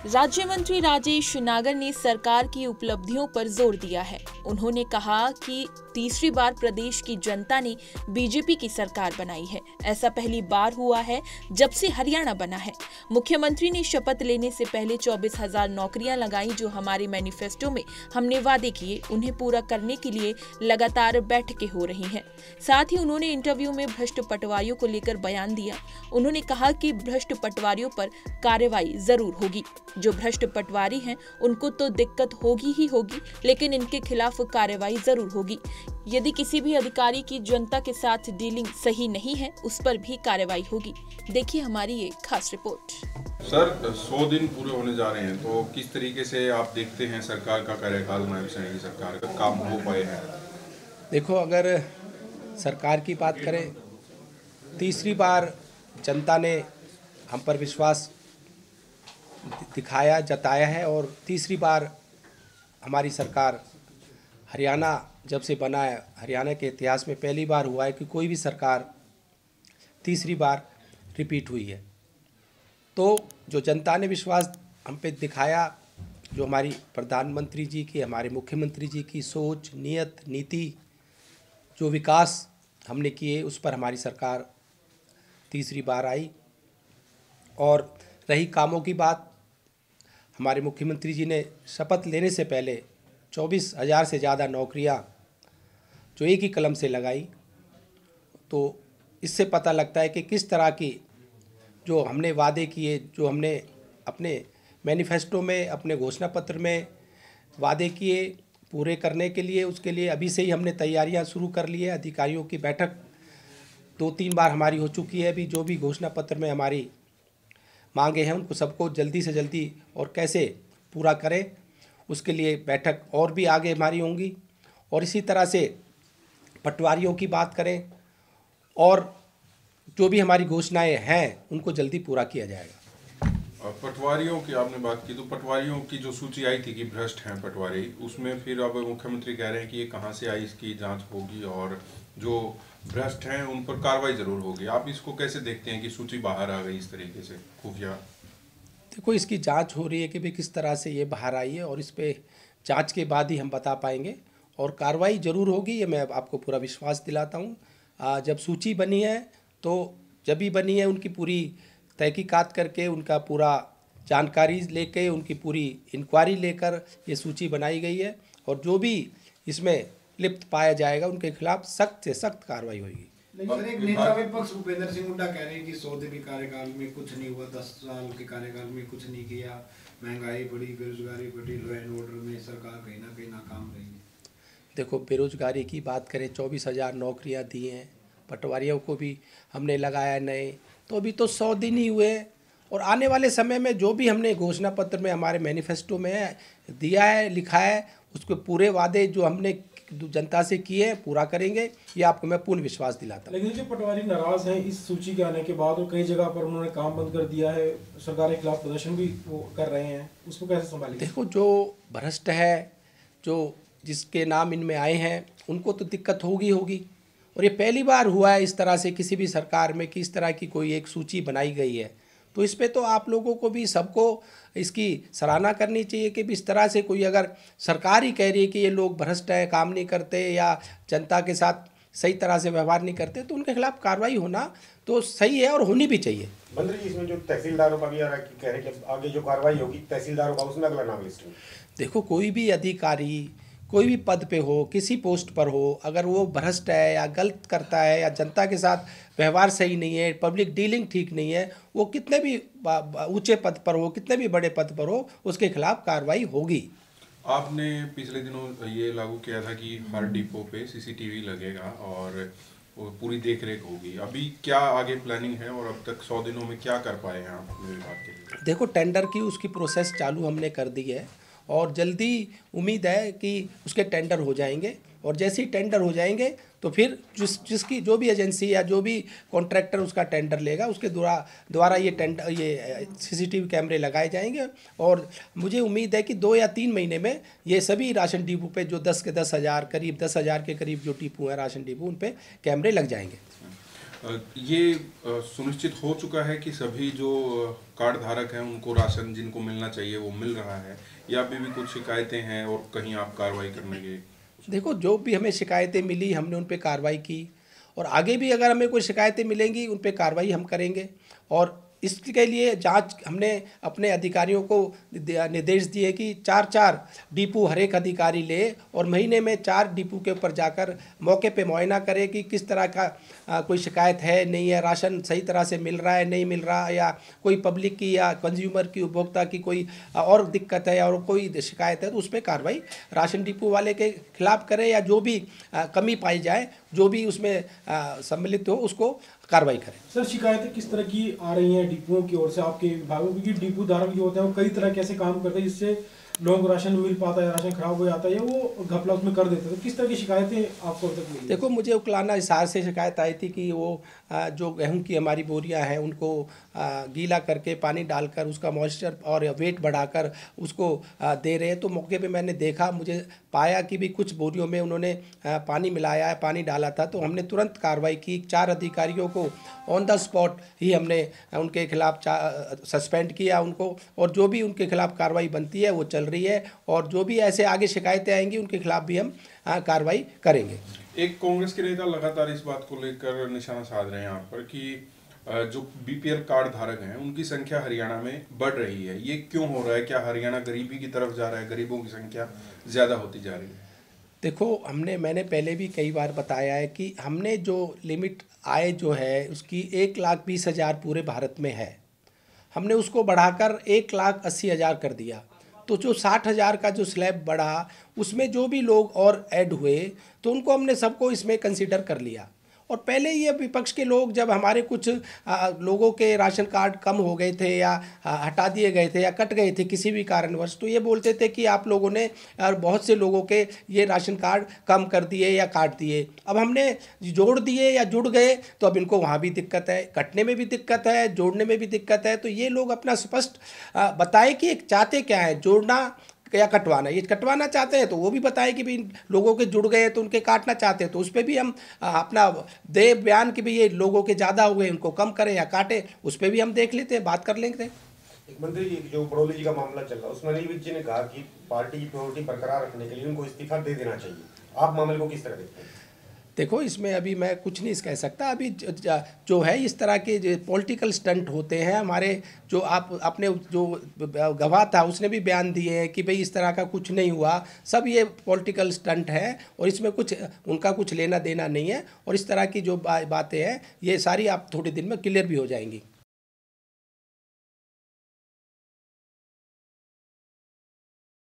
राज्य मंत्री राजेश नागर ने सरकार की उपलब्धियों पर जोर दिया है। उन्होंने कहा कि तीसरी बार प्रदेश की जनता ने बीजेपी की सरकार बनाई है। ऐसा पहली बार हुआ है जब से हरियाणा बना है। मुख्यमंत्री ने शपथ लेने से पहले 24,000 नौकरियां लगाई। जो हमारे मैनिफेस्टो में हमने वादे किए, उन्हें पूरा करने के लिए लगातार बैठकें हो रही हैं। साथ ही उन्होंने इंटरव्यू में भ्रष्ट पटवारियों को लेकर बयान दिया। उन्होंने कहा कि भ्रष्ट पटवारियों पर कार्रवाई जरूर होगी। जो भ्रष्ट पटवारी हैं उनको तो दिक्कत होगी ही होगी, लेकिन इनके खिलाफ कार्रवाई जरूर होगी। यदि किसी भी अधिकारी की जनता के साथ डीलिंग सही नहीं है, उस पर भी कार्रवाई होगी। देखिए हमारी ये खास रिपोर्ट। सर, 100 दिन पूरे होने जा रहे हैं, तो किस तरीके से आप देखते हैं सरकार का कार्यकाल, नायब सैनी की सरकार का काम हो पाए हैं? देखो, अगर सरकार की बात करें, तीसरी बार जनता ने हम पर विश्वास दिखाया, जताया है और तीसरी बार हमारी सरकार, हरियाणा जब से बना है, हरियाणा के इतिहास में पहली बार हुआ है कि कोई भी सरकार तीसरी बार रिपीट हुई है। तो जो जनता ने विश्वास हम पे दिखाया, जो हमारी प्रधानमंत्री जी की, हमारे मुख्यमंत्री जी की सोच, नीयत, नीति, जो विकास हमने किए, उस पर हमारी सरकार तीसरी बार आई। और रही कामों की बात, हमारे मुख्यमंत्री जी ने शपथ लेने से पहले 24,000 से ज़्यादा नौकरियां जो एक ही कलम से लगाई। तो इससे पता लगता है कि किस तरह की जो हमने वादे किए, जो हमने अपने मैनिफेस्टो में, अपने घोषणा पत्र में वादे किए, पूरे करने के लिए, उसके लिए अभी से ही हमने तैयारियां शुरू कर ली है। अधिकारियों की बैठक 2-3 बार हमारी हो चुकी है। अभी जो भी घोषणा पत्र में हमारी मांगे हैं, उनको सबको जल्दी से जल्दी और कैसे पूरा करें, उसके लिए बैठक और भी आगे हमारी होंगी। और इसी तरह से पटवारियों की बात करें, और जो भी हमारी घोषणाएं हैं उनको जल्दी पूरा किया जाएगा। पटवारियों की आपने बात की, तो पटवारियों की जो सूची आई थी कि भ्रष्ट हैं पटवारी, उसमें फिर अब मुख्यमंत्री कह रहे हैं कि ये कहाँ से आई, इसकी जांच होगी और जो भ्रष्ट हैं उन पर कार्रवाई जरूर होगी। आप इसको कैसे देखते हैं कि सूची बाहर आ गई इस तरीके से खुफिया? देखो, इसकी जांच हो रही है कि भाई किस तरह से ये बाहर आई है, और इस पे जांच के बाद ही हम बता पाएंगे। और कार्रवाई जरूर होगी, ये मैं आपको पूरा विश्वास दिलाता हूँ। जब सूची बनी है, तो जब भी बनी है, उनकी पूरी तहकीकात करके, उनका पूरा जानकारी लेके, उनकी पूरी इंक्वायरी लेकर ये सूची बनाई गई है। और जो भी इसमें लिप्त पाया जाएगा, उनके खिलाफ सख्त से सख्त कार्रवाई होगी। लेकिन एक नेता विपक्ष भूपेंद्र सिंह हुड्डा कह रहे हैं कि 100 दिन के कार्यकाल में कुछ नहीं हुआ, 10 साल के कार्यकाल में कुछ नहीं किया, महंगाई बढ़ी, बेरोजगारी बढ़ी, लॉ एंड ऑर्डर में सरकार कहीं ना कहीं नाकाम रही है। देखो, बेरोजगारी की बात करें, 24,000 नौकरियां दी हैं, पटवारियों को भी हमने लगाया नए, तो अभी तो 100 दिन ही हुए। और आने वाले समय में जो भी हमने घोषणा पत्र में, हमारे मैनिफेस्टो में दिया है, लिखा है, उसके पूरे वादे जो हमने जनता से किए पूरा करेंगे, ये आपको मैं पूर्ण विश्वास दिलाता हूँ। लेकिन जो पटवारी नाराज हैं इस सूची के आने के बाद, और कई जगह पर उन्होंने काम बंद कर दिया है, सरकार के खिलाफ प्रदर्शन भी वो कर रहे हैं, उसको कैसे संभालेंगे? देखो, जो भ्रष्ट है, जो जिसके नाम इनमें आए हैं, उनको तो दिक्कत होगी। और ये पहली बार हुआ है इस तरह से किसी भी सरकार में कि इस तरह की कोई एक सूची बनाई गई है। तो इस पे तो आप लोगों को भी, सबको इसकी सराहना करनी चाहिए कि इस तरह से कोई, अगर सरकार ही कह रही है कि ये लोग भ्रष्ट हैं, काम नहीं करते या जनता के साथ सही तरह से व्यवहार नहीं करते, तो उनके खिलाफ कार्रवाई होना तो सही है और होनी भी चाहिए। मंत्री जी, इसमें जो तहसीलदारों का भी आ रहा है कि कह रहे हैं कि आगे जो कार्रवाई होगी तहसीलदारों का, उसमें अगला नाम लिस्ट में। देखो, कोई भी अधिकारी कोई भी पद पे हो, किसी पोस्ट पर हो, अगर वो भ्रष्ट है या गलत करता है या जनता के साथ व्यवहार सही नहीं है, पब्लिक डीलिंग ठीक नहीं है, वो कितने भी ऊंचे पद पर हो, कितने भी बड़े पद पर हो, उसके खिलाफ कार्रवाई होगी। आपने पिछले दिनों ये लागू किया था कि हर डिपो पे सीसीटीवी लगेगा और पूरी देखरेख होगी। अभी क्या आगे प्लानिंग है और अब तक 100 दिनों में क्या कर पाए हैं आप विभाग के लिए? देखो, टेंडर की उसकी प्रोसेस चालू हमने कर दी है और जल्दी उम्मीद है कि उसके टेंडर हो जाएंगे। और जैसे ही टेंडर हो जाएंगे तो फिर जिसकी जो भी एजेंसी या जो भी कॉन्ट्रैक्टर उसका टेंडर लेगा, उसके द्वारा ये सीसीटीवी कैमरे लगाए जाएंगे। और मुझे उम्मीद है कि 2 या 3 महीने में ये सभी राशन डिपो पे जो 10 के 10,000 करीब 10,000 के करीब जो डिपो हैं राशन डिपो, उन पे कैमरे लग जाएंगे। ये सुनिश्चित हो चुका है कि सभी जो कार्ड धारक हैं उनको राशन जिनको मिलना चाहिए वो मिल रहा है, या अभी भी कुछ शिकायतें हैं और कहीं आप कार्रवाई करने के? देखो, जो भी हमें शिकायतें मिली हमने उन पे कार्रवाई की, और आगे भी अगर हमें कोई शिकायतें मिलेंगी उन पे कार्रवाई हम करेंगे। और इसके लिए जांच हमने अपने अधिकारियों को निर्देश दिए कि 4-4 डिपो हर एक अधिकारी ले और महीने में 4 डिपो के ऊपर जाकर मौके पे मुआयना करे कि किस तरह का कोई शिकायत है नहीं है, राशन सही तरह से मिल रहा है नहीं मिल रहा, या कोई पब्लिक की या कंज्यूमर की उपभोक्ता की कोई और दिक्कत है और कोई शिकायत है तो उस पर कार्रवाई राशन डिपो वाले के खिलाफ करें, या जो भी कमी पाई जाए, जो भी उसमें सम्मिलित हो उसको कार्रवाई करें। सर, शिकायतें किस तरह की आ रही हैं डिपुओं की ओर से आपके विभागों, क्योंकि डिपो धारक जो होते हैं वो कई तरह के ऐसे काम करते हैं जिससे लोगों को राशन मिल पाता है, राशन खराब हो जाता है या वो घपला उसमें कर देते हैं, तो किस तरह की शिकायतें आपको अब तक मिली? देखो, मुझे उकलाना हिसार से शिकायत आई थी कि वो जो गेहूं की हमारी बोरियां हैं उनको गीला करके पानी डालकर उसका मॉइस्चर और वेट बढ़ाकर उसको दे रहे हैं। तो मौके पे मैंने देखा, मुझे पाया कि भी कुछ बोरियों में उन्होंने पानी मिलाया है, पानी डाला था, तो हमने तुरंत कार्रवाई की। 4 अधिकारियों को ऑन द स्पॉट ही हमने उनके खिलाफ सस्पेंड किया उनको, और जो भी उनके खिलाफ कार्रवाई बनती है वो चल रही है, और जो भी ऐसे आगे शिकायतें आएंगी उनके खिलाफ भी हम कार्रवाई करेंगे। एक कांग्रेस के नेता लगातार इस बात को लेकर निशाना साध रहे हैं यहाँ पर कि जो बीपीएल कार्ड धारक हैं उनकी संख्या हरियाणा में बढ़ रही है। ये क्यों हो रहा है? क्या हरियाणा गरीबी की तरफ जा रहा है, गरीबों की संख्या ज़्यादा होती जा रही है? देखो, मैंने पहले भी कई बार बताया है कि हमने जो लिमिट आय जो है उसकी 1,20,000 पूरे भारत में है, हमने उसको बढ़ाकर 1,80,000 कर दिया। तो जो 60,000 का जो स्लैब बढ़ा उसमें जो भी लोग और ऐड हुए तो उनको हमने सबको इसमें कंसीडर कर लिया। और पहले ये विपक्ष के लोग जब हमारे कुछ लोगों के राशन कार्ड कम हो गए थे या हटा दिए गए थे या कट गए थे किसी भी कारणवश, तो ये बोलते थे कि आप लोगों ने बहुत से लोगों के ये राशन कार्ड कम कर दिए या काट दिए। अब हमने जोड़ दिए या जुड़ गए तो अब इनको वहाँ भी दिक्कत है, कटने में भी दिक्कत है, जोड़ने में भी दिक्कत है। तो ये लोग अपना स्पष्ट बताएं कि चाहते क्या है, जोड़ना या कटवाना। ये कटवाना चाहते हैं तो वो भी बताएं कि भाई लोगों के जुड़ गए तो उनके काटना चाहते हैं, तो उस पर भी हम अपना दे बयान कि भाई ये लोगों के ज़्यादा हुए उनको कम करें या काटें, उस पर भी हम देख लेते हैं, बात कर लेंगे। एक मंत्री जी, जो बड़ौली जी का मामला चल रहा है उसमें अनिल विज जी ने कहा कि पार्टी की प्रायोरिटी बरकरार रखने के लिए उनको इस्तीफा दे देना चाहिए। आप मामले को किस तरह देखते हैं? देखो, इसमें अभी मैं कुछ नहीं कह सकता। अभी जो है इस तरह के जो पॉलिटिकल स्टंट होते हैं, हमारे जो आपने जो गवाह था उसने भी बयान दिए हैं कि भाई इस तरह का कुछ नहीं हुआ, सब ये पॉलिटिकल स्टंट है और इसमें कुछ उनका कुछ लेना देना नहीं है। और इस तरह की जो बातें हैं ये सारी आप थोड़े दिन में क्लियर भी हो जाएंगी।